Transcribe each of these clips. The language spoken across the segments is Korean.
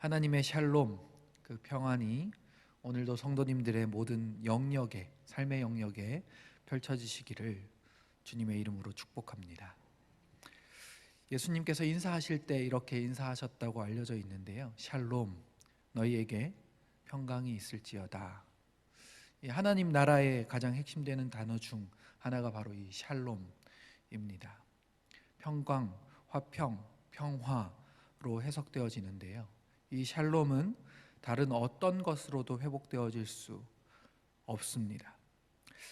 하나님의 샬롬, 그 평안이 오늘도 성도님들의 모든 영역에, 삶의 영역에 펼쳐지시기를 주님의 이름으로 축복합니다. 예수님께서 인사하실 때 이렇게 인사하셨다고 알려져 있는데요. 샬롬, 너희에게 평강이 있을지어다. 하나님 나라의 가장 핵심되는 단어 중 하나가 바로 이 샬롬입니다. 평강, 화평, 평화로 해석되어지는데요. 이 샬롬은 다른 어떤 것으로도 회복되어질 수 없습니다.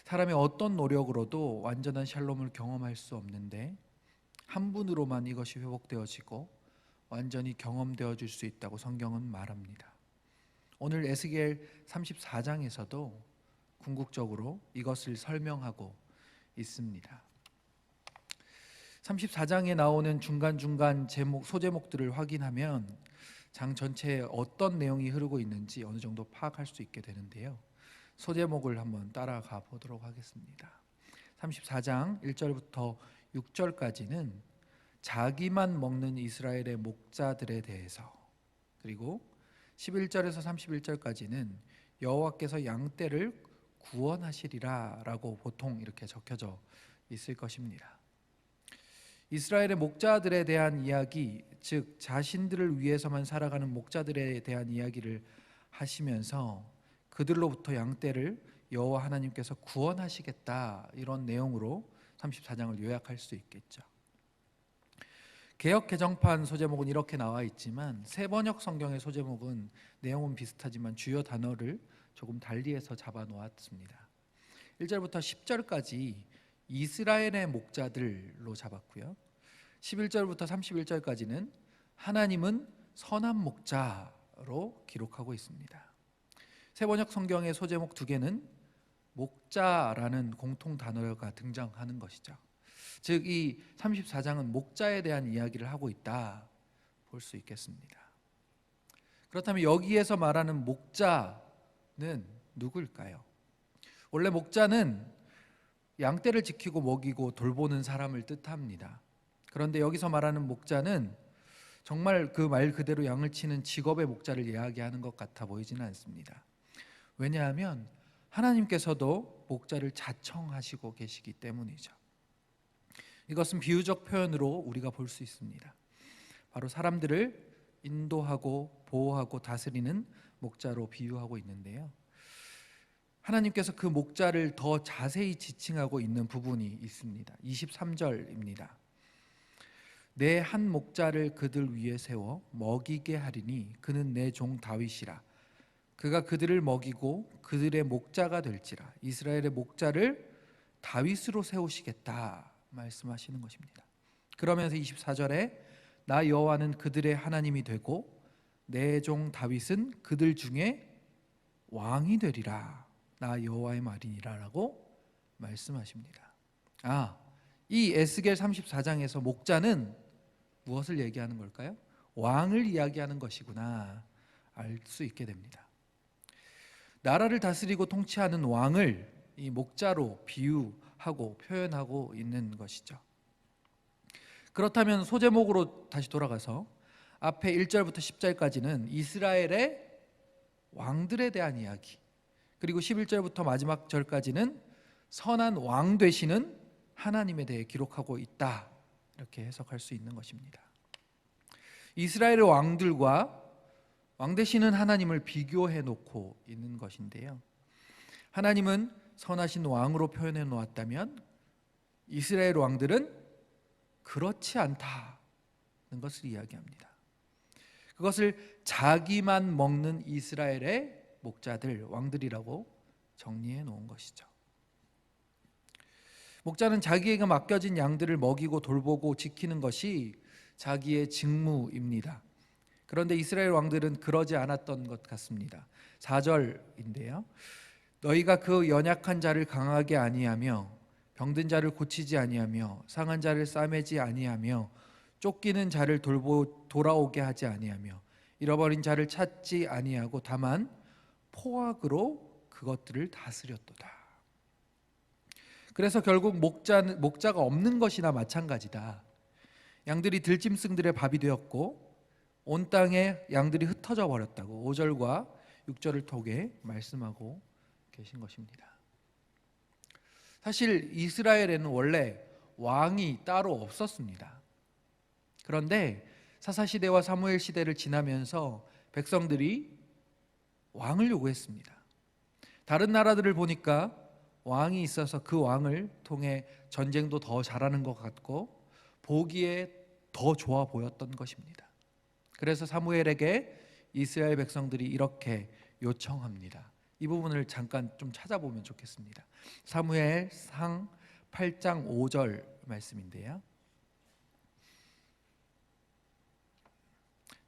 사람의 어떤 노력으로도 완전한 샬롬을 경험할 수 없는데 한 분으로만 이것이 회복되어지고 완전히 경험되어질 수 있다고 성경은 말합니다. 오늘 에스겔 34장에서도 궁극적으로 이것을 설명하고 있습니다. 34장에 나오는 중간중간 소제목들을 확인하면 장 전체에 어떤 내용이 흐르고 있는지 어느 정도 파악할 수 있게 되는데요. 소제목을 한번 따라가 보도록 하겠습니다. 34장 1절부터 6절까지는 자기만 먹는 이스라엘의 목자들에 대해서, 그리고 11절에서 31절까지는 여호와께서 양떼를 구원하시리라 라고 보통 이렇게 적혀져 있을 것입니다. 이스라엘의 목자들에 대한 이야기, 즉 자신들을 위해서만 살아가는 목자들에 대한 이야기를 하시면서 그들로부터 양떼를 여호와 하나님께서 구원하시겠다, 이런 내용으로 34장을 요약할 수 있겠죠. 개역 개정판 소제목은 이렇게 나와 있지만 새번역 성경의 소제목은 내용은 비슷하지만 주요 단어를 조금 달리해서 잡아 놓았습니다. 1절부터 10절까지 이스라엘의 목자들로 잡았고요. 11절부터 31절까지는 하나님은 선한 목자로 기록하고 있습니다. 새번역 성경의 소제목 두 개는 목자라는 공통 단어가 등장하는 것이죠. 즉 이 34장은 목자에 대한 이야기를 하고 있다 볼 수 있겠습니다. 그렇다면 여기에서 말하는 목자는 누구일까요? 원래 목자는 양떼를 지키고 먹이고 돌보는 사람을 뜻합니다. 그런데 여기서 말하는 목자는 정말 그 말 그대로 양을 치는 직업의 목자를 이야기하는 것 같아 보이지는 않습니다. 왜냐하면 하나님께서도 목자를 자청하시고 계시기 때문이죠. 이것은 비유적 표현으로 우리가 볼 수 있습니다. 바로 사람들을 인도하고 보호하고 다스리는 목자로 비유하고 있는데요. 하나님께서 그 목자를 더 자세히 지칭하고 있는 부분이 있습니다. 23절입니다. 내 한 목자를 그들 위에 세워 먹이게 하리니 그는 내 종 다윗이라. 그가 그들을 먹이고 그들의 목자가 될지라. 이스라엘의 목자를 다윗으로 세우시겠다 말씀하시는 것입니다. 그러면서 24절에 나 여호와는 그들의 하나님이 되고 내 종 다윗은 그들 중에 왕이 되리라. 나 여호와의 말이니라라고 말씀하십니다. 이 에스겔 34장에서 목자는 무엇을 얘기하는 걸까요? 왕을 이야기하는 것이구나 알 수 있게 됩니다. 나라를 다스리고 통치하는 왕을 이 목자로 비유하고 표현하고 있는 것이죠. 그렇다면 소제목으로 다시 돌아가서 앞에 1절부터 10절까지는 이스라엘의 왕들에 대한 이야기, 그리고 11절부터 마지막 절까지는 선한 왕 되시는 하나님에 대해 기록하고 있다, 이렇게 해석할 수 있는 것입니다. 이스라엘의 왕들과 왕 되시는 하나님을 비교해 놓고 있는 것인데요. 하나님은 선하신 왕으로 표현해 놓았다면 이스라엘 왕들은 그렇지 않다는 것을 이야기합니다. 그것을 자기만 먹는 이스라엘의 목자들, 왕들이라고 정리해 놓은 것이죠. 목자는 자기에게 맡겨진 양들을 먹이고 돌보고 지키는 것이 자기의 직무입니다. 그런데 이스라엘 왕들은 그러지 않았던 것 같습니다. 4절인데요. 너희가 그 연약한 자를 강하게 아니하며 병든 자를 고치지 아니하며 상한 자를 싸매지 아니하며 쫓기는 자를 돌아오게 하지 아니하며 잃어버린 자를 찾지 아니하고 다만 포악으로 그것들을 다스렸도다. 그래서 결국 목자가 없는 것이나 마찬가지다. 양들이 들짐승들의 밥이 되었고 온 땅에 양들이 흩어져 버렸다고 5절과 6절을 통해 말씀하고 계신 것입니다. 사실 이스라엘에는 원래 왕이 따로 없었습니다. 그런데 사사시대와 사무엘 시대를 지나면서 백성들이 왕을 요구했습니다. 다른 나라들을 보니까 왕이 있어서 그 왕을 통해 전쟁도 더 잘하는 것 같고 보기에 더 좋아 보였던 것입니다. 그래서 사무엘에게 이스라엘 백성들이 이렇게 요청합니다. 이 부분을 잠깐 좀 찾아보면 좋겠습니다. 사무엘상 8장 5절 말씀인데요.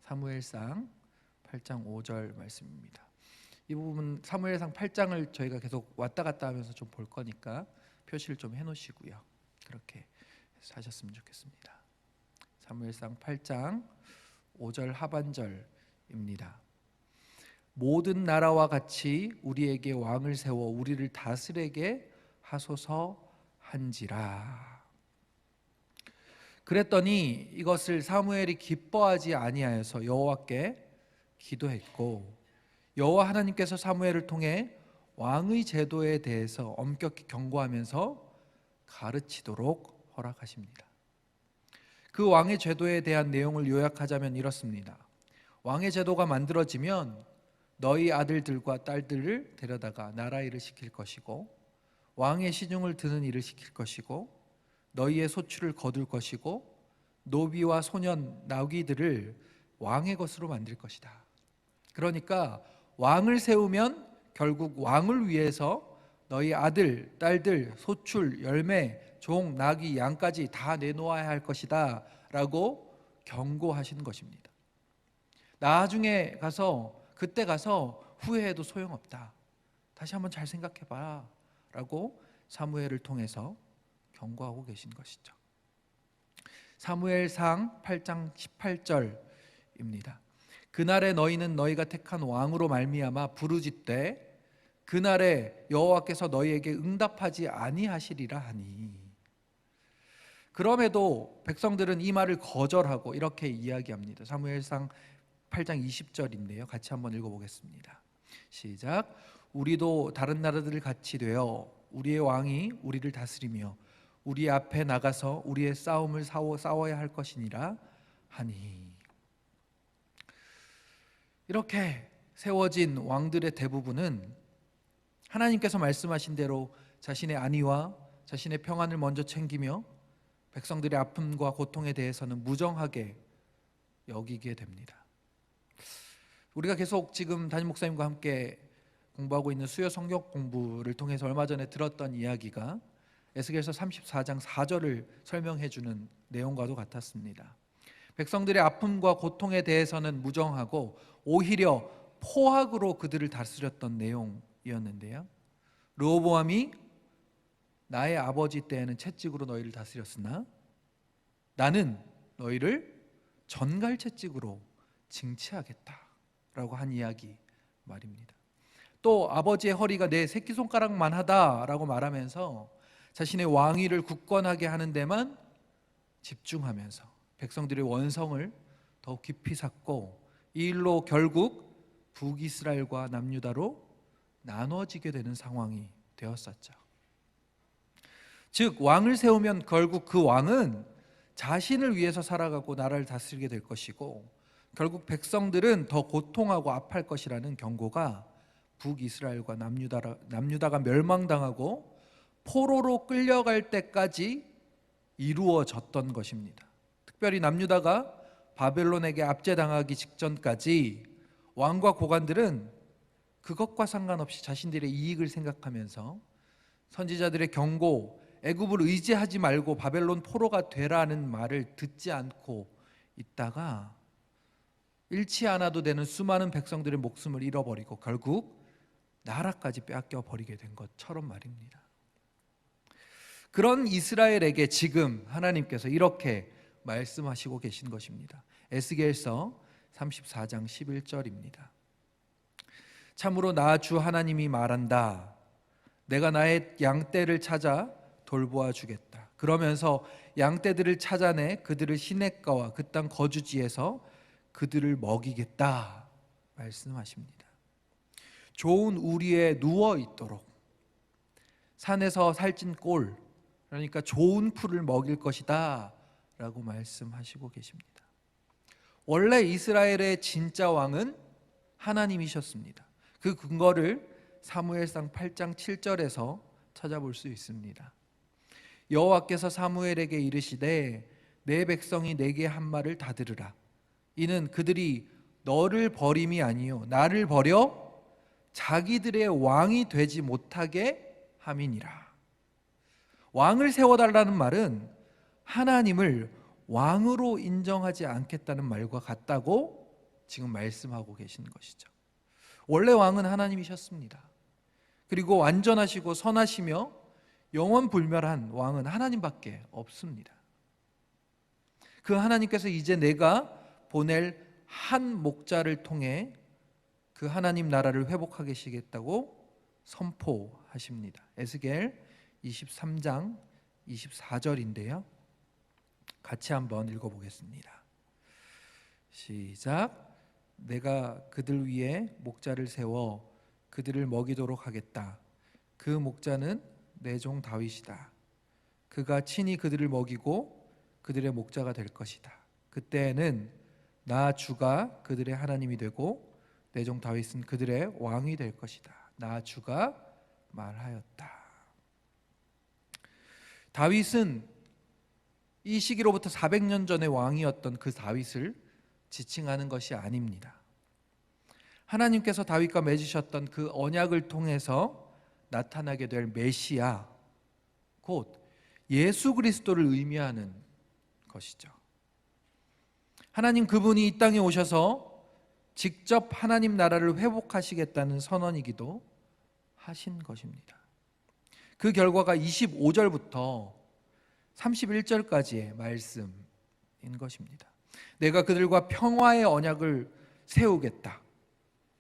사무엘상 8장 5절 말씀입니다. 이 부분 사무엘상 8장을 저희가 계속 왔다 갔다 하면서 좀 볼 거니까 표시를 좀 해놓으시고요. 그렇게 하셨으면 좋겠습니다. 사무엘상 8장 5절 하반절입니다. 모든 나라와 같이 우리에게 왕을 세워 우리를 다스리게 하소서 한지라. 그랬더니 이것을 사무엘이 기뻐하지 아니하여서 여호와께 기도했고 여호와 하나님께서 사무엘을 통해 왕의 제도에 대해서 엄격히 경고하면서 가르치도록 허락하십니다. 그 왕의 제도에 대한 내용을 요약하자면 이렇습니다. 왕의 제도가 만들어지면 너희 아들들과 딸들을 데려다가 나라 일을 시킬 것이고 왕의 시중을 드는 일을 시킬 것이고 너희의 소출을 거둘 것이고 노비와 소년 나귀들을 왕의 것으로 만들 것이다. 그러니까 왕을 세우면 결국 왕을 위해서 너희 아들, 딸들, 소출, 열매, 종, 나귀, 양까지 다 내놓아야 할 것이다 라고 경고하신 것입니다. 나중에 가서 그때 가서 후회해도 소용없다. 다시 한번 잘 생각해봐 라고 사무엘을 통해서 경고하고 계신 것이죠. 사무엘상 8장 18절입니다. 그날에 너희는 너희가 택한 왕으로 말미암아 부르짖되 그날에 여호와께서 너희에게 응답하지 아니하시리라 하니. 그럼에도 백성들은 이 말을 거절하고 이렇게 이야기합니다. 사무엘상 8장 20절인데요. 같이 한번 읽어보겠습니다. 시작. 우리도 다른 나라들 같이 되어 우리의 왕이 우리를 다스리며 우리 앞에 나가서 우리의 싸움을 싸워야 할 것이니라 하니. 이렇게 세워진 왕들의 대부분은 하나님께서 말씀하신 대로 자신의 안위와 자신의 평안을 먼저 챙기며 백성들의 아픔과 고통에 대해서는 무정하게 여기게 됩니다. 우리가 계속 지금 담임 목사님과 함께 공부하고 있는 수요 성경 공부를 통해서 얼마 전에 들었던 이야기가 에스겔서 34장 4절을 설명해 주는 내용과도 같았습니다. 백성들의 아픔과 고통에 대해서는 무정하고 오히려 포악으로 그들을 다스렸던 내용이었는데요. 르호보암이 나의 아버지 때에는 채찍으로 너희를 다스렸으나 나는 너희를 전갈 채찍으로 징치하겠다라고 한 이야기 말입니다. 또 아버지의 허리가 내 새끼손가락만 하다라고 말하면서 자신의 왕위를 굳건하게 하는 데만 집중하면서 백성들의 원성을 더욱 깊이 샀고 이 일로 결국 북이스라엘과 남유다로 나눠지게 되는 상황이 되었었죠. 즉 왕을 세우면 결국 그 왕은 자신을 위해서 살아가고 나라를 다스리게 될 것이고 결국 백성들은 더 고통하고 아파할 것이라는 경고가 북이스라엘과 남유다가 멸망당하고 포로로 끌려갈 때까지 이루어졌던 것입니다. 특별히 남유다가 바벨론에게 압제당하기 직전까지 왕과 고관들은 그것과 상관없이 자신들의 이익을 생각하면서 선지자들의 경고, 애굽을 의지하지 말고 바벨론 포로가 되라는 말을 듣지 않고 있다가 잃지 않아도 되는 수많은 백성들의 목숨을 잃어버리고 결국 나라까지 빼앗겨 버리게 된 것처럼 말입니다. 그런 이스라엘에게 지금 하나님께서 이렇게 말씀하시고 계신 것입니다. 에스겔서 34장 11절입니다. 참으로 나 주 하나님이 말한다. 내가 나의 양떼를 찾아 돌보아 주겠다. 그러면서 양떼들을 찾아내 그들을 시냇가와 그 땅 거주지에서 그들을 먹이겠다 말씀하십니다. 좋은 우리에 누워 있도록 산에서 살찐 꼴, 그러니까 좋은 풀을 먹일 것이다 라고 말씀하시고 계십니다. 원래 이스라엘의 진짜 왕은 하나님이셨습니다. 그 근거를 사무엘상 8장 7절에서 찾아볼 수 있습니다. 여호와께서 사무엘에게 이르시되 내 백성이 내게 한 말을 다 들으라. 이는 그들이 너를 버림이 아니요 나를 버려 자기들의 왕이 되지 못하게 함이니라. 왕을 세워달라는 말은 하나님을 왕으로 인정하지 않겠다는 말과 같다고 지금 말씀하고 계신 것이죠. 원래 왕은 하나님이셨습니다. 그리고 완전하시고 선하시며 영원불멸한 왕은 하나님밖에 없습니다. 그 하나님께서 이제 내가 보낼 한 목자를 통해 그 하나님 나라를 회복하게 하시겠다고 선포하십니다. 에스겔 23장 24절인데요. 같이 한번 읽어보겠습니다. 시작. 내가 그들 위에 목자를 세워 그들을 먹이도록 하겠다. 그 목자는 내 종 다윗이다. 그가 친히 그들을 먹이고 그들의 목자가 될 것이다. 그때에는 나 주가 그들의 하나님이 되고 내 종 다윗은 그들의 왕이 될 것이다. 나 주가 말하였다. 다윗은 이 시기로부터 400년 전의 왕이었던 그 다윗을 지칭하는 것이 아닙니다. 하나님께서 다윗과 맺으셨던 그 언약을 통해서 나타나게 될 메시아, 곧 예수 그리스도를 의미하는 것이죠. 하나님 그분이 이 땅에 오셔서 직접 하나님 나라를 회복하시겠다는 선언이기도 하신 것입니다. 그 결과가 25절부터 31절까지의 말씀인 것입니다. 내가 그들과 평화의 언약을 세우겠다,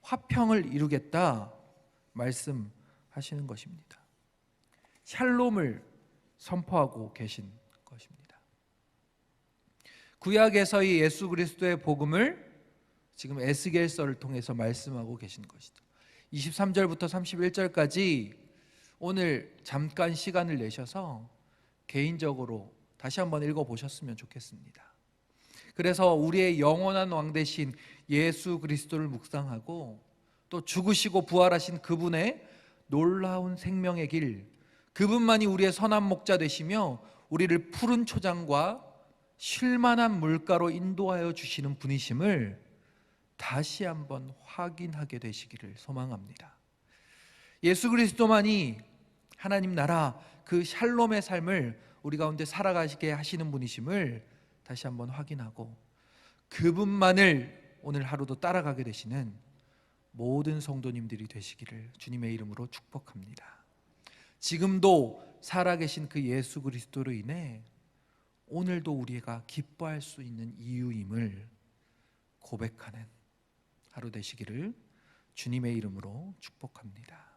화평을 이루겠다 말씀하시는 것입니다. 샬롬을 선포하고 계신 것입니다. 구약에서의 예수 그리스도의 복음을 지금 에스겔서를 통해서 말씀하고 계신 것이죠. 23절부터 31절까지 오늘 잠깐 시간을 내셔서 개인적으로 다시 한번 읽어보셨으면 좋겠습니다. 그래서 우리의 영원한 왕 되신 예수 그리스도를 묵상하고 또 죽으시고 부활하신 그분의 놀라운 생명의 길, 그분만이 우리의 선한 목자 되시며 우리를 푸른 초장과 쉴만한 물가로 인도하여 주시는 분이심을 다시 한번 확인하게 되시기를 소망합니다. 예수 그리스도만이 하나님 나라 그 샬롬의 삶을 우리 가운데 살아가시게 하시는 분이심을 다시 한번 확인하고 그분만을 오늘 하루도 따라가게 되시는 모든 성도님들이 되시기를 주님의 이름으로 축복합니다. 지금도 살아계신 그 예수 그리스도로 인해 오늘도 우리가 기뻐할 수 있는 이유임을 고백하는 하루 되시기를 주님의 이름으로 축복합니다.